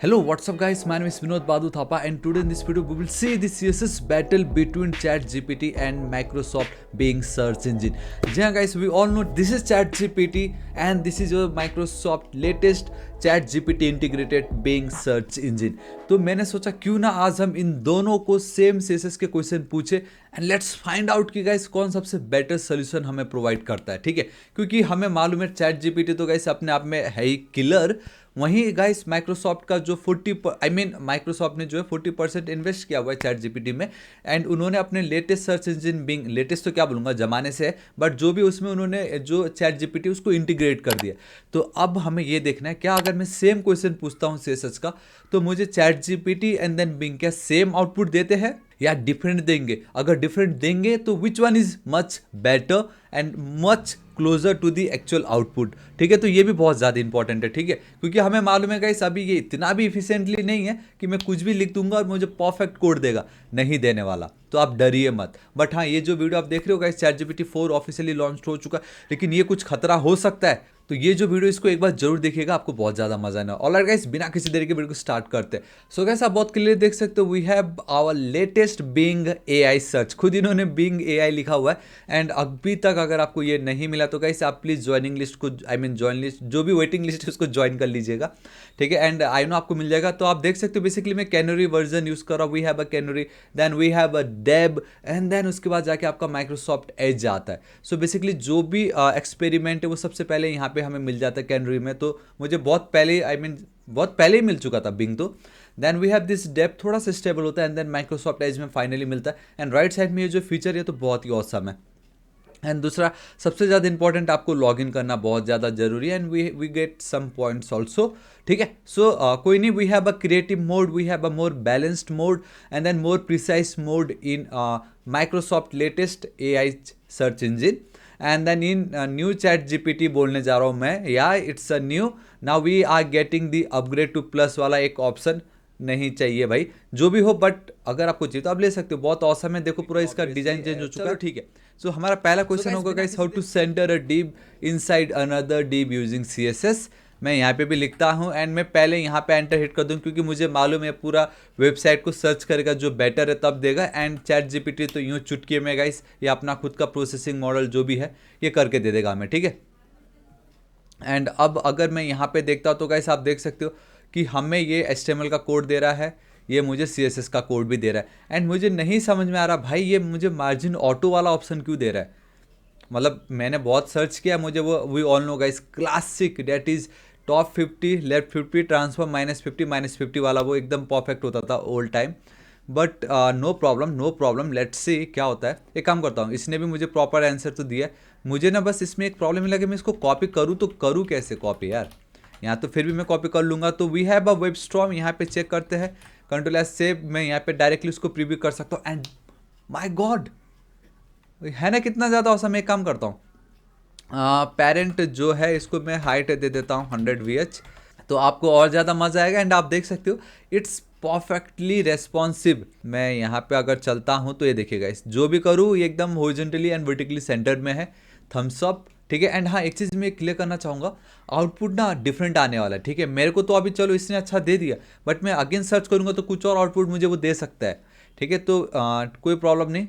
Hello, what's up guys? My name is Vinod Badu Thapa and today in this video we will see the CSS battle between ChatGPT and Microsoft Bing search engine. जी हाँ guys, we all know this is ChatGPT and this is your Microsoft latest ChatGPT integrated Bing search engine. तो मैंने सोचा क्यों ना आज हम इन दोनों को सेम CSS के क्वेश्चन पूछे एंड लेट्स फाइंड आउट कि गाइस कौन सबसे बेटर सोल्यूशन हमें प्रोवाइड करता है, ठीक है। क्योंकि हमें मालूम है ChatGPT तो गाइस अपने आप में है ही किलर। वहीं गाइस माइक्रोसॉफ्ट का जो 40 माइक्रोसॉफ्ट ने जो है 40% इन्वेस्ट किया हुआ है चैट जीपीटी में एंड उन्होंने अपने latest search engine Bing, latest तो क्या बोलूँगा ज़माने से है, बट जो भी उसमें उन्होंने जो चैट जीपीटी उसको इंटीग्रेट कर दिया। तो अब हमें ये देखना है क्या अगर मैं सेम क्वेश्चन पूछता हूँ सीएसएस का तो मुझे ChatGPT and then Bing क्या सेम आउटपुट देते हैं या डिफरेंट देंगे। अगर डिफरेंट देंगे तो which one is much better and much closer to the actual output, ठीक है। तो ये भी बहुत ज़्यादा इंपॉर्टेंट है, ठीक है, क्योंकि हमें मालूम है गाइस अभी ये इतना भी इफिशिएंटली नहीं है कि मैं कुछ भी लिख दूंगा और मुझे परफेक्ट कोड देगा, नहीं देने वाला। तो आप डरिए मत। बट हाँ, ये जो वीडियो आप देख रहे हो guys chat GPT 4 officially launch हो चुका है, लेकिन ये कुछ खतरा हो सकता है। तो ये जो वीडियो इसको एक बार जरूर देखिएगा, आपको बहुत ज़्यादा मजा आना। ऑलराइट गाइस, बिना किसी देरी के वीडियो को स्टार्ट करते हैं। सो गाइस आप बहुत क्लियर देख सकते हो we have our latest Bing AI search. खुद इन्होंने बिंग एआई लिखा हुआ है एंड अभी तक अगर आपको ये नहीं मिला तो गाइस आप प्लीज़ ज्वाइनिंग लिस्ट को ज्वाइन लिस्ट जो भी वेटिंग लिस्ट है उसको ज्वाइन कर लीजिएगा, ठीक है। एंड आई नो आपको मिल जाएगा। तो आप देख सकते हो बेसिकली मैं कैनरी वर्जन यूज़ कर रहा हूँ। We have a canary, then we have a dev and then उसके बाद जाके आपका माइक्रोसॉफ्ट एज आता है। सो बेसिकली जो भी एक्सपेरिमेंट है वो सबसे पहले यहाँ पे हमें मिल जाता है कैनरी में। तो मुझे बहुत पहले बहुत पहले ही मिल चुका था बिंग। तो then we have this dev, थोड़ा सा स्टेबल होता है एंड देन माइक्रोसॉफ्ट एज में फाइनली मिलता है। एंड राइट साइड में ये जो फीचर है तो बहुत ही ऑसम है। एंड दूसरा सबसे ज़्यादा इंपॉर्टेंट, आपको लॉगिन करना बहुत ज़्यादा जरूरी है and we get some points also, ठीक है। सो कोई नहीं, we have a creative mode, we have a more balanced mode and then more precise mode in Microsoft latest AI search engine. And then in new ChatGPT बोलने जा रहा हूँ मैं, या it's a new, now we are getting the upgrade to plus वाला एक option. नहीं चाहिए भाई, जो भी हो, बट अगर आपको चाहिए तो आप ले सकते हो। बहुत औसम है, देखो पूरा इसका डिजाइन चेंज हो चुका है, ठीक है। सो हमारा पहला क्वेश्चन होगा guys, how to centre a div inside another div using CSS. मैं यहाँ पे भी लिखता हूँ एंड मैं पहले यहाँ पे एंटर हिट कर दूँ क्योंकि मुझे मालूम है पूरा वेबसाइट को सर्च करेगा, जो बेटर है तब देगा। एंड चैट जीपीटी तो यूँ चुटकी में गाइस ये अपना खुद का प्रोसेसिंग मॉडल जो भी है ये करके दे देगा हमें, ठीक है। एंड अब अगर मैं यहाँ पे देखता हूँ तो गाइस आप देख सकते हो कि हमें ये HTML का कोड दे रहा है, ये मुझे CSS का कोड भी दे रहा है। एंड मुझे नहीं समझ में आ रहा भाई ये मुझे मार्जिन ऑटो वाला ऑप्शन क्यों दे रहा है। मतलब मैंने बहुत सर्च किया, मुझे वो we all know guys classic that is top 50 left 50 transfer -50 वाला, वो एकदम परफेक्ट होता था old time. But no problem no problem, let's see क्या होता है। एक काम करता हूँ, इसने भी मुझे प्रॉपर आंसर तो दिया है। मुझे ना बस इसमें एक प्रॉब्लम लगे, मैं इसको कॉपी करूँ तो करूँ कैसे कॉपी यार। यहाँ तो फिर भी मैं कॉपी कर लूँगा। तो we have a WebStorm, यहाँ पे चेक करते हैं, कंट्रोल एस सेव, मैं यहाँ पे डायरेक्टली उसको प्रीव्यू कर सकता हूँ। एंड माय गॉड, है ना कितना ज़्यादा औसम। एक काम करता हूँ, पेरेंट जो है इसको मैं हाइट दे देता हूँ 100 VH, तो आपको और ज़्यादा मज़ा आएगा। एंड आप देख सकते हो इट्स परफेक्टली रेस्पॉन्सिव। मैं यहाँ पे अगर चलता हूँ तो ये देखिएगा, इस जो भी करूँ ये एकदम हॉरिजॉन्टली एंड वर्टिकली सेंटर्ड में है, थम्स अप, ठीक है। एंड हाँ, एक चीज़ मैं क्लियर करना चाहूँगा, आउटपुट ना डिफरेंट आने वाला है, ठीक है। मेरे को तो अभी चलो इसने अच्छा दे दिया, बट मैं अगेन सर्च करूँगा तो कुछ और आउटपुट मुझे वो दे सकता है, ठीक है। तो कोई प्रॉब्लम नहीं,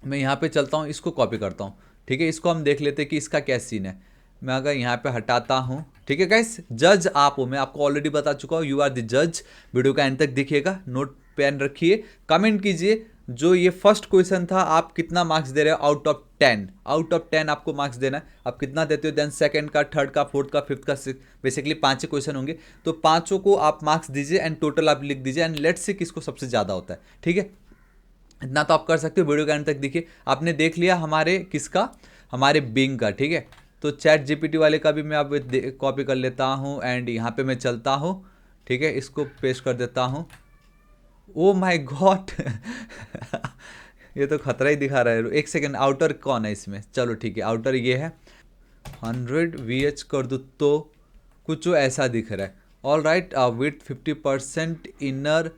मैं यहाँ पे चलता हूँ, इसको कॉपी करता हूँ, ठीक है। इसको हम देख लेते हैं कि इसका क्या सीन है। मैं अगर यहाँ पे हटाता हूँ, ठीक है गाइस, जज आप हो, मैं आपको ऑलरेडी बता चुका हूँ, यू आर द जज। वीडियो का एंड तक दिखिएगा, नोट पेन रखिए, कमेंट कीजिए जो ये फर्स्ट क्वेश्चन था आप कितना मार्क्स दे रहे हो आउट ऑफ 10। आउट ऑफ 10 आपको मार्क्स देना है, आप कितना देते हो। देन सेकंड का, थर्ड का, फोर्थ का, फिफ्थ का, सिक्स, बेसिकली 5 क्वेश्चन होंगे, तो पाँचों को आप मार्क्स दीजिए एंड टोटल आप लिख दीजिए एंड लेट्स से किसको सबसे ज़्यादा होता है, ठीक है। इतना तो आप कर सकते हो। वीडियो के एंड तक देखिए, आपने देख लिया हमारे किसका, हमारे बिंग का, ठीक है। तो चैट जीपीटी वाले का भी मैं अब कॉपी कर लेता हूँ एंड यहाँ पे मैं चलता हूँ, ठीक है, इसको पेस्ट कर देता हूँ। ओ माय गॉड ये तो खतरा ही दिखा रहा है। एक सेकेंड, आउटर कौन है इसमें, चलो ठीक है, आउटर ये है। 100 VH कर दूँ तो कुछ जो ऐसा दिख रहा है। All right, with 50% inner.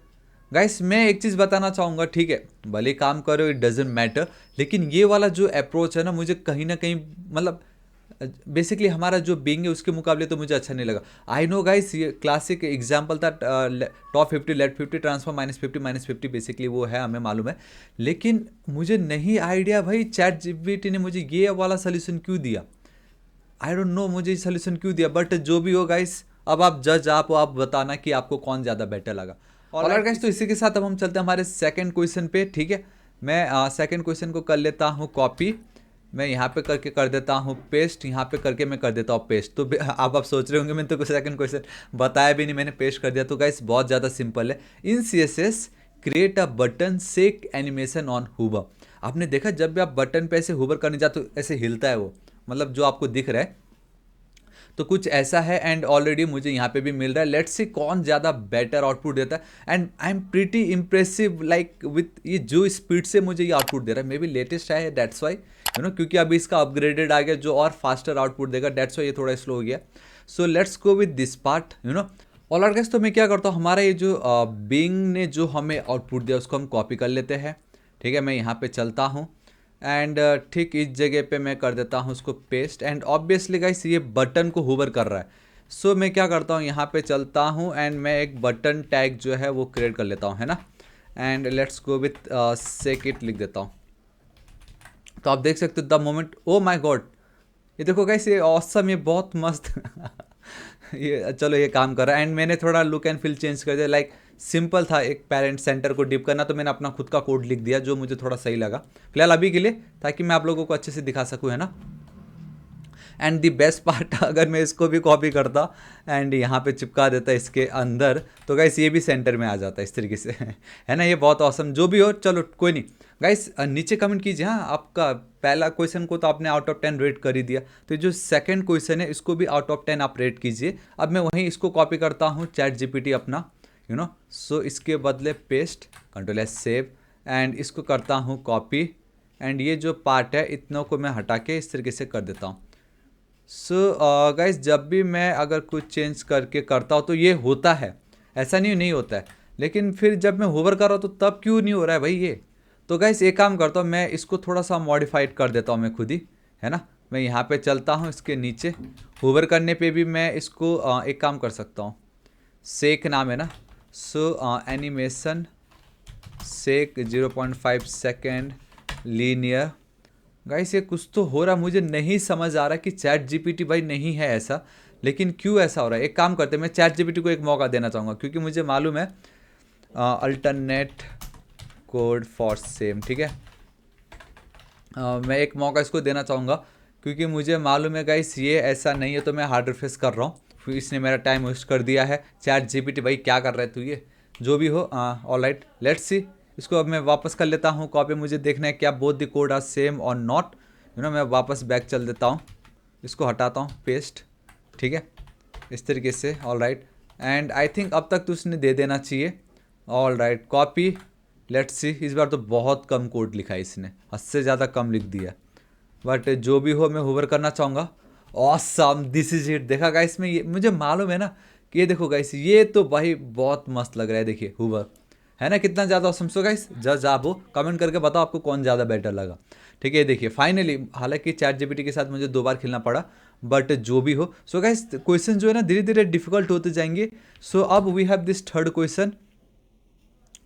Guys मैं एक चीज़ बताना चाहूँगा, ठीक है, भले काम करो, इट डजेंट मैटर, लेकिन ये वाला जो अप्रोच है ना, मुझे कहीं ना कहीं मतलब बेसिकली हमारा जो बिंग है उसके मुकाबले तो मुझे अच्छा नहीं लगा। आई नो गाइस, ये क्लासिक एग्जाम्पल था, टॉप 50 लेट 50 ट्रांसफर -50 बेसिकली वो है, हमें मालूम है। लेकिन मुझे नहीं आइडिया भाई चैट जीपीटी ने मुझे ये वाला सोल्यूशन क्यों दिया। आई डोंट नो मुझे सोल्यूशन क्यों दिया, बट जो भी हो गाइस, अब आप जज, आप बताना कि आपको कौन ज़्यादा बेटर लगा। और गाइस तो इसी के साथ अब हम चलते हैं हमारे सेकंड क्वेश्चन पे, ठीक है। मैं सेकंड क्वेश्चन को कर लेता हूँ कॉपी, मैं यहाँ पे करके कर देता हूँ पेस्ट, यहाँ पे करके मैं कर देता हूँ पेस्ट। तो आप सोच रहे होंगे मैंने तो सेकंड क्वेश्चन बताया भी नहीं, मैंने पेस्ट कर दिया। तो गाइस बहुत ज़्यादा सिंपल है। इन CSS create a button shake animation on Hoover. आपने देखा जब भी आप बटन पे ऐसे हूवर करने जाते तो ऐसे हिलता है वो, मतलब जो आपको दिख रहा है, तो कुछ ऐसा है। एंड ऑलरेडी मुझे यहाँ पे भी मिल रहा है। लेट्स सी कौन ज़्यादा बेटर आउटपुट देता है। And I am pretty impressive like with ये जो स्पीड से मुझे ये आउटपुट दे रहा है, मे बी लेटेस्ट है दैट्स वाई, यू नो, क्योंकि अभी इसका अपग्रेडेड आ गया जो और फास्टर आउटपुट देगा, दैट्स वाई ये थोड़ा स्लो हो गया। So let's go with this part, you know. Alright guys, तो मैं क्या करता हूँ, हमारा ये जो बिंग ने जो हमें आउटपुट दिया उसको हम कॉपी कर लेते हैं, ठीक है। मैं यहाँ पे चलता हूँ एंड ठीक इस जगह पे मैं कर देता हूँ उसको पेस्ट। एंड ऑब्वियसली गाइस ये बटन को हूवर कर रहा है। सो मैं क्या करता हूँ, यहाँ पे चलता हूँ एंड मैं एक बटन टैग जो है वो क्रिएट कर लेता हूँ, है ना। And let's go with sec it लिख देता हूँ। तो आप देख सकते हो the moment, oh my God, ये देखो गाइस, ये ऑसम, ये बहुत मस्त ये चलो ये काम कर रहा है। एंड मैंने थोड़ा लुक एंड फील चेंज कर दिया, लाइक सिंपल था एक पेरेंट सेंटर को डिप करना, तो मैंने अपना खुद का कोड लिख दिया जो मुझे थोड़ा सही लगा फिलहाल अभी के लिए, ताकि मैं आप लोगों को अच्छे से दिखा सकूँ, है ना। एंड दी बेस्ट पार्ट, अगर मैं इसको भी कॉपी करता एंड यहाँ पे चिपका देता इसके अंदर, तो गाइस ये भी सेंटर में आ जाता इस तरीके से है ना। ये बहुत ऑसम, जो भी हो चलो कोई नहीं। गाइस नीचे कमेंट कीजिए, हाँ आपका पहला क्वेश्चन को तो आपने आउट ऑफ 10 रेट कर ही दिया, तो जो सेकंड क्वेश्चन है इसको भी आउट ऑफ 10 आप रेट कीजिए। अब मैं वहीं इसको कॉपी करता हूँ चैट जीपीटी अपना, यू नो। सो इसके बदले पेस्ट, Ctrl+S सेव, एंड इसको करता हूँ कॉपी। एंड ये जो पार्ट है इतनों को मैं हटा के इस तरीके से कर देता हूँ। सो गाइस जब भी मैं अगर कुछ चेंज करके करता हूँ तो ये होता है, ऐसा नहीं होता है। लेकिन फिर जब मैं होवर कर रहा हूँ तो तब क्यों नहीं हो रहा है भाई ये। तो गाइस एक काम करता हूँ, मैं इसको थोड़ा सा मॉडिफाइड कर देता हूँ मैं खुद ही, है ना। मैं यहाँ पे चलता हूँ, इसके नीचे होवर करने पे भी मैं इसको एक काम कर सकता हूँ, सेक नाम है ना। सो एनिमेशन सेक 0.5 सेकेंड लीनियर। गाइस ये कुछ तो हो रहा, मुझे नहीं समझ आ रहा कि चैट जीपीटी भाई नहीं है ऐसा, लेकिन क्यों ऐसा हो रहा है। एक काम करते हैं, मैं चैट जीपीटी को एक मौका देना चाहूँगा, क्योंकि मुझे मालूम है अल्टरनेट कोड फॉर सेम, ठीक है। मैं एक मौका इसको देना चाहूँगा, क्योंकि मुझे मालूम है गाइस ये ऐसा नहीं है। तो मैं हार्ड रिफ्रेश कर रहा हूँ, फिर इसने मेरा टाइम वेस्ट कर दिया है। चैट जीपीटी भाई क्या कर रहा है तू, ये जो भी हो। All right, let's see. इसको अब मैं वापस कर लेता हूँ कॉपी, मुझे देखना है क्या both the code are same और नॉट, यू नो। मैं वापस बैक चल देता हूँ, इसको हटाता हूँ, पेस्ट, ठीक है, इस तरीके से। All right, and I think अब तक तो उसने दे देना चाहिए। All right, copy, let's see. इस बार तो बहुत कम कोड लिखा है इसने, हद से ज़्यादा कम लिख दिया, बट जो भी हो मैं होवर करना चाहूँगा। Awesome, this is it. देखा गाइस, में ये मुझे मालूम है ना कि ये देखो गाइस, ये तो भाई बहुत मस्त लग रहा है, देखिए होवर, है ना, कितना ज़्यादा ऑसम। सो गाइस जज आप हो, कमेंट करके बताओ आपको कौन ज़्यादा बेटर लगा, ठीक है। देखिए फाइनली, हालांकि चैट जीपीटी के साथ मुझे 2 बार खेलना पड़ा, बट जो भी हो। सो गाइस क्वेश्चन जो है ना धीरे धीरे डिफिकल्ट होते जाएंगे। सो अब we have this third question,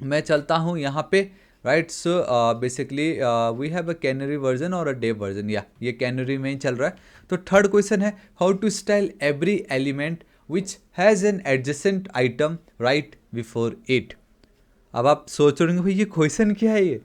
मैं चलता हूँ यहाँ पे, right. So basically we have a canary version और अ डेव वर्जन, या ये कैनरी में ही चल रहा है। तो थर्ड क्वेश्चन है, how to style every element which has an adjacent item right before it. अब आप सोच रहे होंगे भाई ये क्वेश्चन क्या है ये,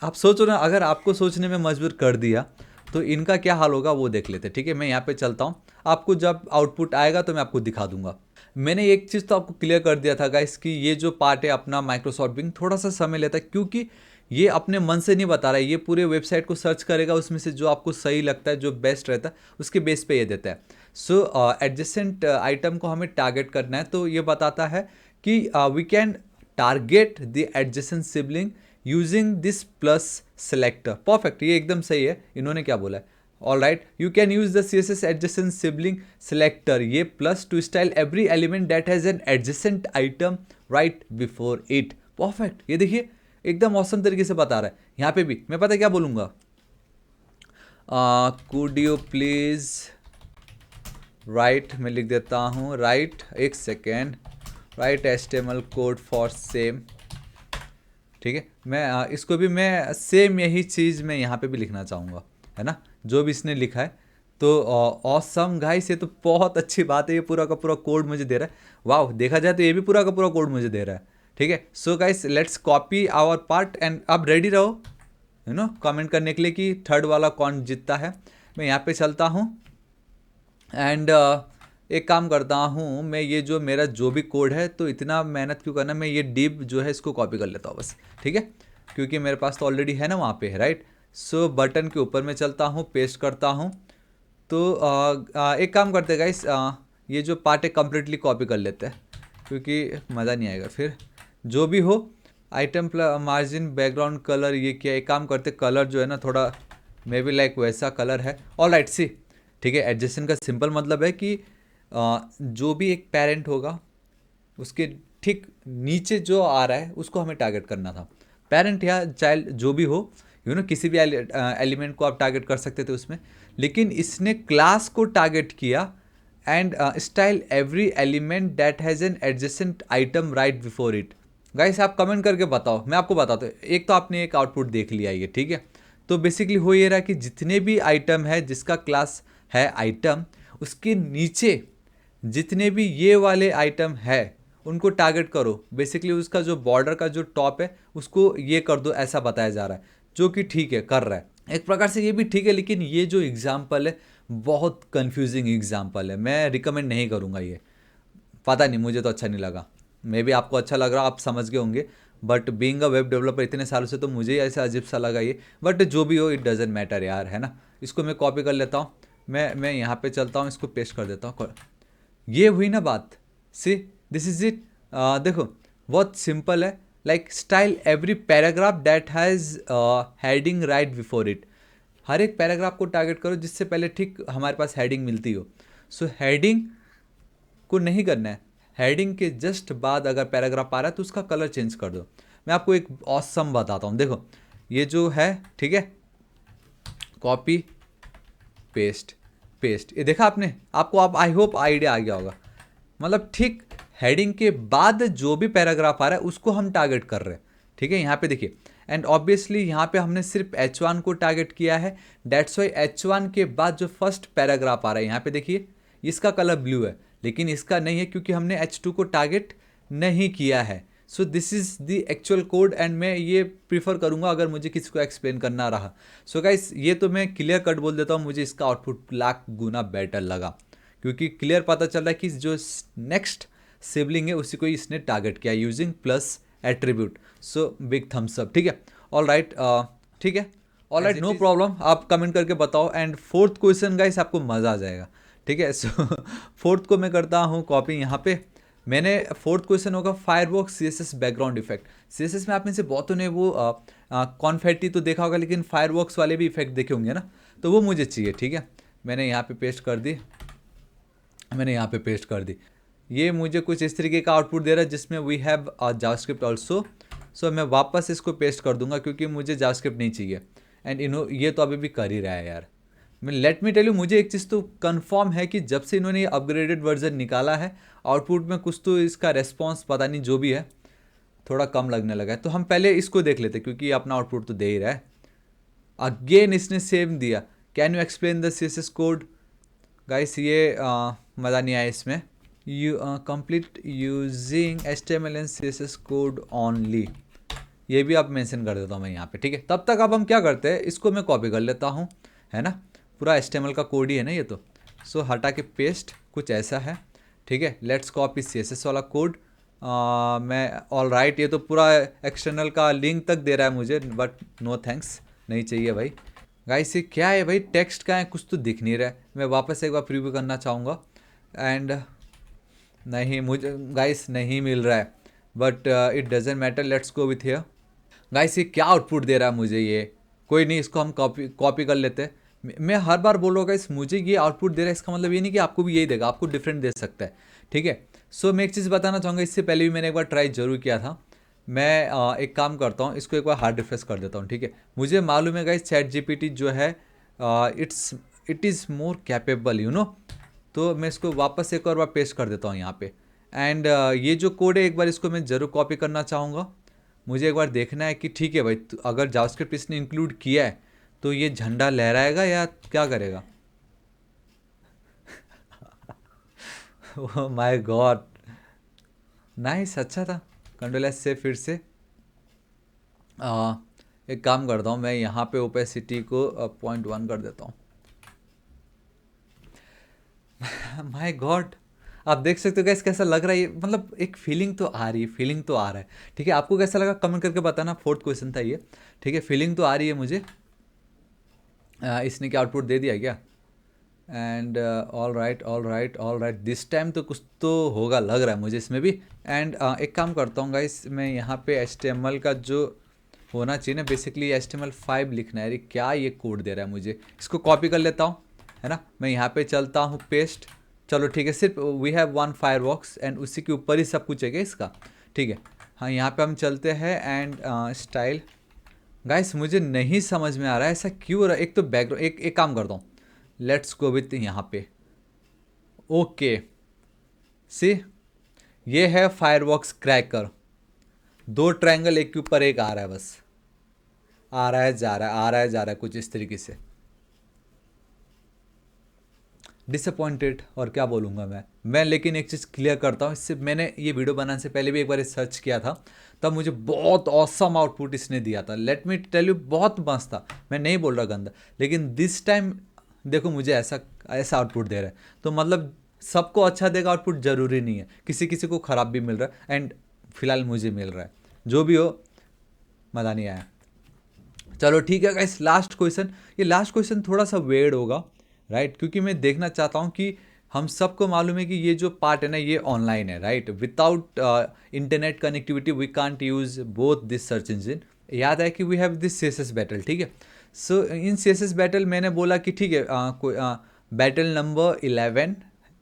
आप सोच रहे हो। अगर आपको सोचने में मजबूर कर दिया तो इनका क्या हाल होगा वो देख लेते, ठीक है। मैं यहाँ पे चलता हूँ, आपको जब आउटपुट आएगा तो मैं आपको दिखा दूंगा। मैंने एक चीज़ तो आपको क्लियर कर दिया था गाइस कि ये जो पार्ट है अपना माइक्रोसॉफ्ट बिंग थोड़ा सा समय लेता है, क्योंकि ये अपने मन से नहीं बता रहा है। ये पूरे वेबसाइट को सर्च करेगा, उसमें से जो आपको सही लगता है, जो बेस्ट रहता है, उसके बेस पे ये देता है। सो एडजेसेंट आइटम को हमें टारगेट करना है, तो ये बताता है कि we can target the adjacent sibling using this plus selector. Perfect, ये एकदम सही है। इन्होंने क्या बोला है, all right, you can use the CSS adjacent sibling selector, ये plus to style every element that has an adjacent item right before it. Perfect, ये देखिए एकदम औसम तरीके से बता रहा है। यहाँ पे भी मैं पता क्या बोलूँगा, कुड यू प्लीज राइट मैं लिख देता हूँ, राइट एक second, right HTML code for same. ठीक है, मैं इसको भी मैं सेम यही चीज़ मैं यहाँ पे भी लिखना चाहूँगा, है ना, जो भी इसने लिखा है। तो ऑसम गाइस, ये तो बहुत अच्छी बात है, ये पूरा का पूरा कोड मुझे दे रहा है। वाह, देखा जाए तो ये भी पूरा का पूरा कोड मुझे दे रहा है। ठीक है, so guys let's copy our part and अब रेडी रहो कमेंट करने के लिए कि थर्ड वाला कौन जीतता है। मैं यहाँ पे चलता हूँ एंड एक काम करता हूँ, मैं ये जो मेरा जो भी कोड है, तो इतना मेहनत क्यों करना, मैं ये डिव जो है इसको कॉपी कर लेता हूँ बस। ठीक है, क्योंकि मेरे पास तो ऑलरेडी है ना वहाँ पे, राइट। सो बटन के ऊपर मैं चलता हूँ, पेस्ट करता हूँ। तो एक काम करते हैं गाइस, ये जो पार्ट है कम्प्लीटली कॉपी कर लेते हैं, क्योंकि मज़ा नहीं आएगा फिर। जो भी हो, आइटम मार्जिन बैकग्राउंड कलर, ये क्या, एक काम करते कलर जो है ना थोड़ा मे बी लाइक वैसा कलर है। ऑल राइट सी, ठीक है, एडजेसेंट का सिंपल मतलब है कि जो भी एक पेरेंट होगा उसके ठीक नीचे जो आ रहा है उसको हमें टारगेट करना था। पेरेंट या चाइल्ड जो भी हो, किसी भी एलिमेंट को आप टारगेट कर सकते थे उसमें, लेकिन इसने क्लास को टारगेट किया। And style every element that has an adjacent item right before it. Guys आप कमेंट करके बताओ, मैं आपको बताता हूँ। एक तो आपने एक आउटपुट देख लिया ये, ठीक है। तो बेसिकली हो ये रहा कि जितने भी आइटम है जिसका क्लास है आइटम, उसके नीचे जितने भी ये वाले आइटम है उनको टारगेट करो। बेसिकली उसका जो बॉर्डर का जो टॉप है उसको ये कर दो, ऐसा बताया जा रहा है, जो कि ठीक है, कर रहा है एक प्रकार से, ये भी ठीक है। लेकिन ये जो एग्जाम्पल है बहुत कंफ्यूजिंग एग्जाम्पल है, मैं रिकमेंड नहीं करूँगा ये। पता नहीं, मुझे तो अच्छा नहीं लगा, मे बी आपको अच्छा लग रहा, आप समझ गए होंगे। But being a web developer इतने सालों से, तो मुझे ऐसा अजीब सा लगा ये। बट जो भी हो, इट डजेंट मैटर यार, है ना। इसको मैं कॉपी कर लेता हूँ, मैं यहाँ पे चलता हूँ, इसको पेस्ट कर देता हूँ। ये हुई ना बात, सी दिस इज इट। देखो बहुत सिंपल है, like style every paragraph that has heading right before it. हर एक पैराग्राफ को टारगेट करो जिससे पहले ठीक हमारे पास हेडिंग मिलती हो। सो हेडिंग को नहीं करना है, हेडिंग के जस्ट बाद अगर पैराग्राफ आ रहा है तो उसका कलर चेंज कर दो। मैं आपको एक ऑसम बताता हूँ, देखो ये जो है, ठीक है, कॉपी पेस्ट पेस्ट, ये देखा आपने, आपको आप आई होप आइडिया आ गया होगा। मतलब ठीक हेडिंग के बाद जो भी पैराग्राफ आ रहा है उसको हम टारगेट कर रहे हैं। ठीक है, यहाँ पे देखिए, एंड ऑब्वियसली यहाँ पे हमने सिर्फ H1 को टारगेट किया है। दैट्स वाई H1 के बाद जो फर्स्ट पैराग्राफ आ रहा है, यहाँ पे देखिए, इसका कलर ब्लू है, लेकिन इसका नहीं है क्योंकि हमने H2 को टारगेट नहीं किया है। So this is the actual code, and मैं ये प्रीफर करूँगा अगर मुझे किसी को एक्सप्लेन करना रहा। सो गाइस ये तो मैं क्लियर कट बोल देता हूँ, मुझे इसका आउटपुट लाख गुना बेटर लगा, क्योंकि क्लियर पता चल रहा है कि जो नेक्स्ट सिबलिंग है उसी को इसने टारगेट किया using plus attribute. So big thumbs up, ठीक है। ऑल राइट, ठीक है, ऑल राइट, नो प्रॉब्लम, आप कमेंट करके बताओ। एंड फोर्थ क्वेश्चन गाइस आपको मज़ा आ जाएगा, ठीक है। सो फोर्थ को मैं करता हूँ कॉपी, यहाँ पे मैंने फोर्थ क्वेश्चन होगा फायरवॉक्स CSS बैकग्राउंड इफेक्ट। CSS में आप में से बहुतों ने वो कॉन्फेटी तो देखा होगा, लेकिन फायरवॉक्स वाले भी इफेक्ट देखे होंगे ना, तो वो मुझे चाहिए। ठीक है, मैंने यहाँ पे पेस्ट कर दी, मैंने यहाँ पे पेस्ट कर दी। ये मुझे कुछ इस तरीके का आउटपुट दे रहा है जिसमें वी हैव जावास्क्रिप्ट ऑल्सो। सो मैं वापस इसको पेस्ट कर दूंगा क्योंकि मुझे जावास्क्रिप्ट नहीं चाहिए। एंड ये तो अभी भी कर ही रहा है यार। मैं लेट मी टेल यू, मुझे एक चीज़ तो कंफर्म है कि जब से इन्होंने ये अपग्रेडेड वर्जन निकाला है, आउटपुट में कुछ तो इसका रेस्पॉन्स पता नहीं जो भी है थोड़ा कम लगने लगा है। तो हम पहले इसको देख लेते क्योंकि ये अपना आउटपुट तो दे ही रहा है। अगेन इसने सेम दिया, can you explain the CSS code. Guys ये मज़ा नहीं आया इसमें। You complete using HTML and CSS code only, ये भी आप मेंशन कर देता हूँ मैं यहाँ पे। ठीक है, तब तक अब हम क्या करते हैं, इसको मैं कॉपी कर लेता हूँ, है ना, पूरा HTML का कोड ही है ना ये तो। सो हटा के पेस्ट, कुछ ऐसा है। ठीक है, लेट्स कॉपी CSS वाला कोड। मैं ऑल राइट, ये तो पूरा एक्सटर्नल का लिंक तक दे रहा है मुझे, बट नो थैंक्स, नहीं चाहिए भाई। गाइस ये क्या है भाई, टेक्स्ट का है, कुछ तो दिख नहीं रहा है। मैं वापस एक बार प्रीव्यू करना चाहूँगा, एंड नहीं, मुझे गाइस नहीं मिल रहा है, but it doesn't matter, let's go with here. Guys ये क्या आउटपुट दे रहा है मुझे ये, कोई नहीं, इसको हम कॉपी कर लेते हैं। मैं हर बार बोल रहा हूँ गाइस, मुझे ये आउटपुट दे रहा है, इसका मतलब ये नहीं कि आपको भी यही देगा, आपको डिफरेंट दे सकता है। ठीक है, सो मैं एक चीज़ बताना चाहूँगा, इससे पहले भी मैंने एक बार ट्राई जरूर किया था। मैं एक काम करता हूँ, इसको एक बार हार्ड रिफ्रेश कर देता हूँ। ठीक है, मुझे मालूम है गाइस ChatGPT जो है इट इज़ मोर कैपेबल, तो मैं इसको वापस एक और बार पेस्ट कर देता हूँ यहाँ पे। एंड ये जो कोड है एक बार इसको मैं ज़रूर कॉपी करना चाहूँगा। मुझे एक बार देखना है कि ठीक है भाई, अगर जावास्क्रिप्ट इसने इंक्लूड किया है तो ये झंडा लहराएगा या क्या करेगा। ओह माय गॉड, नाइस, अच्छा था। कंट्रोल एस से फिर से आ, एक काम करता हूँ, मैं यहाँ पे ओपेसिटी को 0.1 कर देता हूँ। माय गॉड, आप देख सकते हो गैस कैसा लग रहा है ये, मतलब एक फीलिंग तो आ रही है, फीलिंग तो आ रहा है। ठीक है, आपको कैसा लगा कमेंट करके बताना। फोर्थ क्वेश्चन था ये। ठीक है, फीलिंग तो आ रही है मुझे। इसने क्या आउटपुट दे दिया क्या? And all right all right all right, this time तो कुछ तो होगा लग रहा है मुझे इसमें भी। एंड एक काम करता हूँ गाइस, मैं यहाँ पे HTML का जो होना चाहिए ना, बेसिकली HTML5 लिखना है। अरे क्या ये कोड दे रहा है मुझे, इसको कॉपी कर लेता हूँ, है ना। मैं यहाँ पे चलता हूँ पेस्ट, चलो ठीक है, सिर्फ वी हैव वन फायरवॉक्स एंड उसी के ऊपर ही सब कुछ है क्या इसका। ठीक है, हाँ यहाँ पे हम चलते हैं एंड स्टाइल। गाइस मुझे नहीं समझ में आ रहा है ऐसा क्यों हो रहा है। एक तो बैकग्राउंड, एक काम करता हूँ, लेट्स गो विथ यहाँ पे। ओके सी, ये है फायरवॉक्स क्रैकर। दो ट्रायंगल एक के ऊपर एक आ रहा है, बस आ रहा है जा रहा है, आ रहा है जा रहा है, कुछ इस तरीके से। डिसअपॉइंटेड, और क्या बोलूँगा मैं लेकिन एक चीज़ क्लियर करता हूँ, इससे मैंने ये वीडियो बनाने से पहले भी एक बार सर्च किया था, तब मुझे बहुत ऑसम आउटपुट इसने दिया था। लेट मी टेल यू, बहुत मस्त था। मैं नहीं बोल रहा गंदा, लेकिन दिस टाइम देखो मुझे ऐसा ऐसा आउटपुट दे रहा है। तो मतलब सबको अच्छा देगा आउटपुट, ज़रूरी नहीं है, किसी किसी को ख़राब भी मिल रहा है। एंड फिलहाल मुझे मिल रहा है, जो भी हो मज़ा नहीं आया। चलो ठीक है गाइस, लास्ट क्वेश्चन। ये लास्ट क्वेश्चन थोड़ा सा वेड होगा, राइट, क्योंकि मैं देखना चाहता हूँ कि हम सबको मालूम है कि ये जो पार्ट है ना ये ऑनलाइन है, right. Without internet connectivity we can't use both this search engine. याद है कि we have this CSS battle, ठीक है। सो इन CSS बैटल मैंने बोला कि ठीक है, बैटल नंबर 11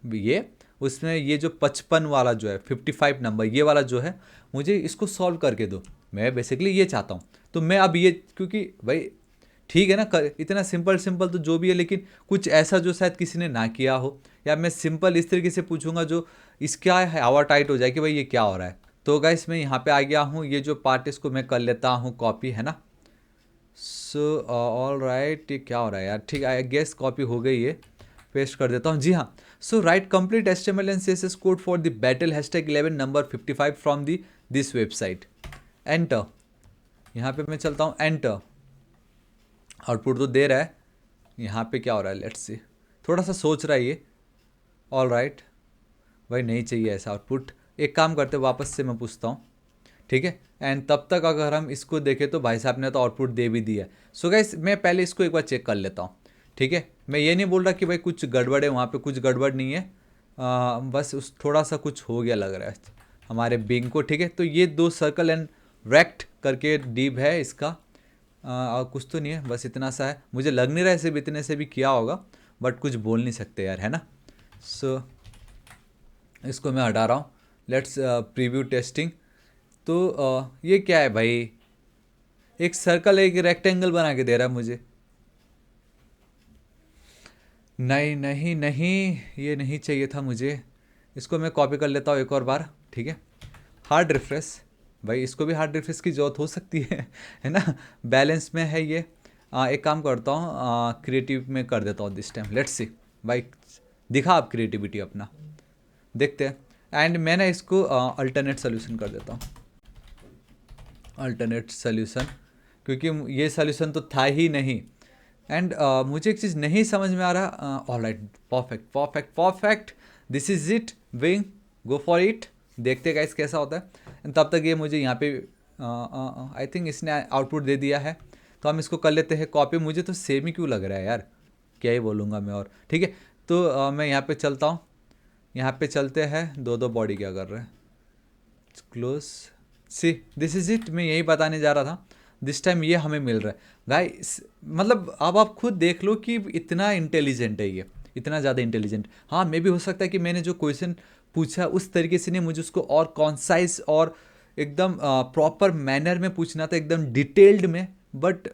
ये, उसमें ये जो 55 वाला जो है, 55 नंबर ये वाला जो है, मुझे इसको सॉल्व करके दो। मैं बेसिकली ये चाहता हूँ। तो मैं अब ये, क्योंकि भाई ठीक है ना, इतना सिंपल सिंपल तो जो भी है, लेकिन कुछ ऐसा जो शायद किसी ने ना किया हो, या मैं सिंपल इस तरीके से पूछूंगा जो इसका है हवा टाइट हो जाए कि भाई ये क्या हो रहा है। तो गाइस मैं यहाँ पे आ गया हूँ, ये जो पार्ट इसको मैं कर लेता हूँ कॉपी, है ना। सो ऑल राइट, ये क्या हो रहा है यार। ठीक है, आई गेस कॉपी हो गई है, पेस्ट कर देता हूँ। जी हाँ, so right complete HTML and CSS code for the battle #11 number 55 from the this website. Enter, यहाँ पे मैं चलता हूँ, एंटर। आउटपुट तो दे रहा है, यहाँ पे क्या हो रहा है लेट्स सी। थोड़ा सा सोच रहा है ये। ऑल राइट भाई, नहीं चाहिए ऐसा आउटपुट। एक काम करते, वापस से मैं पूछता हूँ, ठीक है। एंड तब तक अगर हम इसको देखें तो भाई साहब ने तो आउटपुट दे भी दिया है। सो गाइस मैं पहले इसको एक बार चेक कर लेता हूँ, ठीक है। मैं ये नहीं बोल रहा कि भाई कुछ गड़बड़ है, वहाँ पे कुछ गड़बड़ नहीं है। बस उस थोड़ा सा कुछ हो गया लग रहा है हमारे बिंग को, ठीक है। तो ये 2 सर्कल एंड रेक्ट करके डिव है इसका, और कुछ तो नहीं है, बस इतना सा है। मुझे लग नहीं रहा है सिर्फ इतने से भी किया होगा, बट कुछ बोल नहीं सकते यार, है ना। सो इसको मैं हटा रहा हूँ, लेट्स प्रीव्यू टेस्टिंग। तो ये क्या है भाई, एक सर्कल एक रेक्टेंगल बना के दे रहा है मुझे। नहीं नहीं नहीं, ये नहीं चाहिए था मुझे। इसको मैं कॉपी कर लेता हूँ एक और बार, ठीक है। हार्ड रिफ्रेश, भाई इसको भी हार्ड रिफ्रेश की ज़रूरत हो सकती है ना। बैलेंस में है ये। एक काम करता हूँ, क्रिएटिव में कर देता हूँ दिस टाइम, लेट्स सी। भाई दिखा आप क्रिएटिविटी अपना, देखते हैं। एंड मैं ना इसको अल्टरनेट सोल्यूशन कर देता हूँ, अल्टरनेट सोल्यूशन, क्योंकि ये सोल्यूशन तो था ही नहीं। एंड मुझे एक चीज़ नहीं समझ में आ रहा। All right, perfect perfect perfect, this is it wing, go for it. देखते गाइस कैसा होता है। एंड तब तक ये मुझे यहाँ पे आई थिंक इसने आउटपुट दे दिया है, तो हम इसको कर लेते हैं कॉपी। मुझे तो सेम ही क्यों लग रहा है यार, क्या ही बोलूँगा मैं। और ठीक है, तो मैं यहाँ पे चलता हूँ, यहाँ पे चलते हैं। दो बॉडी क्या कर रहे हैं, close see, this is it. मैं यही बताने जा रहा था, दिस टाइम ये हमें मिल रहा है गाइस। मतलब अब आप खुद देख लो कि इतना इंटेलिजेंट है ये, इतना ज़्यादा इंटेलिजेंट। हाँ, मे भी हो सकता है कि मैंने जो क्वेश्चन पूछा उस तरीके से नहीं, मुझे उसको और कॉन्साइज और एकदम प्रॉपर मैनर में पूछना था, एकदम डिटेल्ड में। बट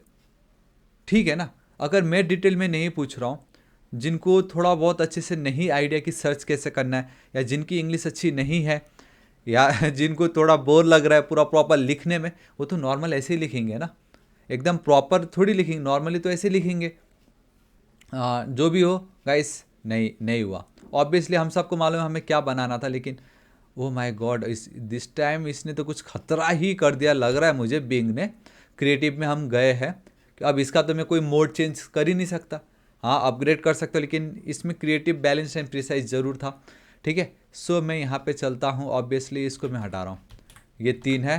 ठीक है ना, अगर मैं डिटेल में नहीं पूछ रहा हूँ, जिनको थोड़ा बहुत अच्छे से नहीं आइडिया कि सर्च कैसे करना है, या जिनकी इंग्लिश अच्छी नहीं है, या जिनको थोड़ा बोर लग रहा है पूरा प्रॉपर लिखने में, वो तो नॉर्मल ऐसे ही लिखेंगे ना, एकदम प्रॉपर थोड़ी लिखेंगे, नॉर्मली तो ऐसे लिखेंगे। जो भी हो गाइस, नहीं नहीं हुआ। ऑब्वियसली हम सबको मालूम है हमें क्या बनाना था, लेकिन ओ माय गॉड, इस दिस टाइम इसने तो कुछ खतरा ही कर दिया लग रहा है मुझे। बिंग ने क्रिएटिव में हम गए हैं कि अब इसका तो मैं कोई मोड चेंज कर ही नहीं सकता। हाँ अपग्रेड कर सकता, लेकिन इसमें क्रिएटिव बैलेंस एंड प्रिसाइज ज़रूर था। ठीक है, सो मैं यहाँ पे चलता हूँ, ऑब्वियसली इसको मैं हटा रहा हूँ, ये 3 है।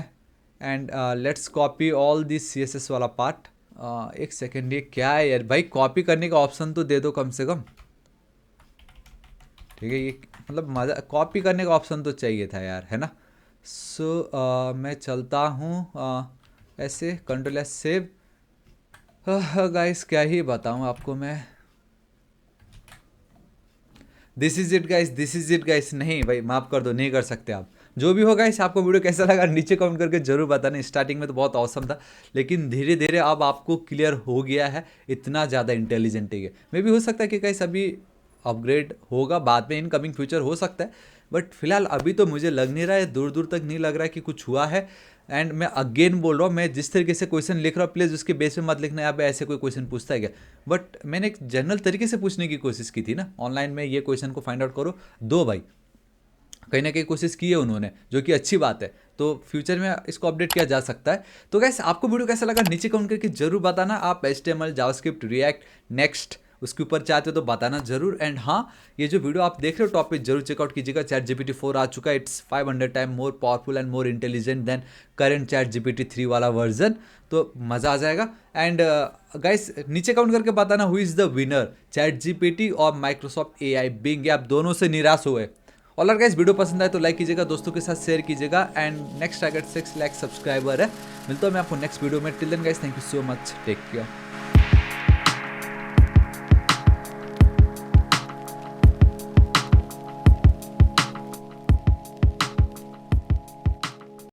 And let's copy all this CSS वाला पार्ट। एक सेकेंड, ये क्या है यार भाई, कॉपी करने का ऑप्शन तो दे दो कम से कम। ठीक है, ये मतलब मज़ा, कॉपी करने का ऑप्शन तो चाहिए था यार, है ना। सो मैं चलता हूँ ऐसे, Ctrl+सेव। गाइस क्या ही बताऊँ आपको मैं, this is it guys, this is it guys. नहीं भाई माफ़ कर दो, नहीं कर सकते आप। जो भी हो गाइस, आपको वीडियो कैसा लगा नीचे कमेंट करके जरूर बताना। स्टार्टिंग में तो बहुत औसम था, लेकिन धीरे धीरे अब आपको क्लियर हो गया है, इतना ज़्यादा इंटेलिजेंट है। मे भी हो सकता है कि गाइस अभी अपग्रेड होगा, बाद में इनकमिंग फ्यूचर हो सकता है, बट फिलहाल अभी तो मुझे लग नहीं रहा है, दूर दूर तक नहीं लग रहा है कि कुछ हुआ है। एंड मैं अगेन बोल रहा हूँ, मैं जिस तरीके से क्वेश्चन लिख रहा हूँ प्लीज़ उसके बेस पे मत लिखना है, यहाँ पे ऐसे कोई क्वेश्चन पूछता है क्या। बट मैंने एक जनरल तरीके से पूछने की कोशिश की थी ना ऑनलाइन में, ये क्वेश्चन को फाइंड आउट करो। दो भाई कहीं ना कहीं कोशिश की है उन्होंने, जो कि अच्छी बात है। तो फ्यूचर में इसको अपडेट किया जा सकता है। तो गैस आपको वीडियो कैसा लगा नीचे कमेंट करके जरूर बताना। आप HTML, जावास्क्रिप्ट, रिएक्ट, नेक्स्ट उसके ऊपर चाहते हो तो बताना जरूर। एंड हाँ, ये जो वीडियो आप देख रहे हो टॉपिक जरूर चेकआउट कीजिएगा। ChatGPT 4 आ चुका है, it's 500 time more powerful and more intelligent then current ChatGPT 3 वाला वर्जन। तो मज़ा आ जाएगा। एंड गाइस नीचे कमेंट करके बताना who is the winner, ChatGPT और माइक्रोसॉफ्ट AI बिंग, आप दोनों से निराश हुए। और अगर गाइस वीडियो पसंद आए तो लाइक कीजिएगा, दोस्तों के साथ शेयर कीजिएगा। And next target 6 lakh subscriber है। मिलता हूँ मैं आपको नेक्स्ट वीडियो में। Till then guys, thank you so much, take care.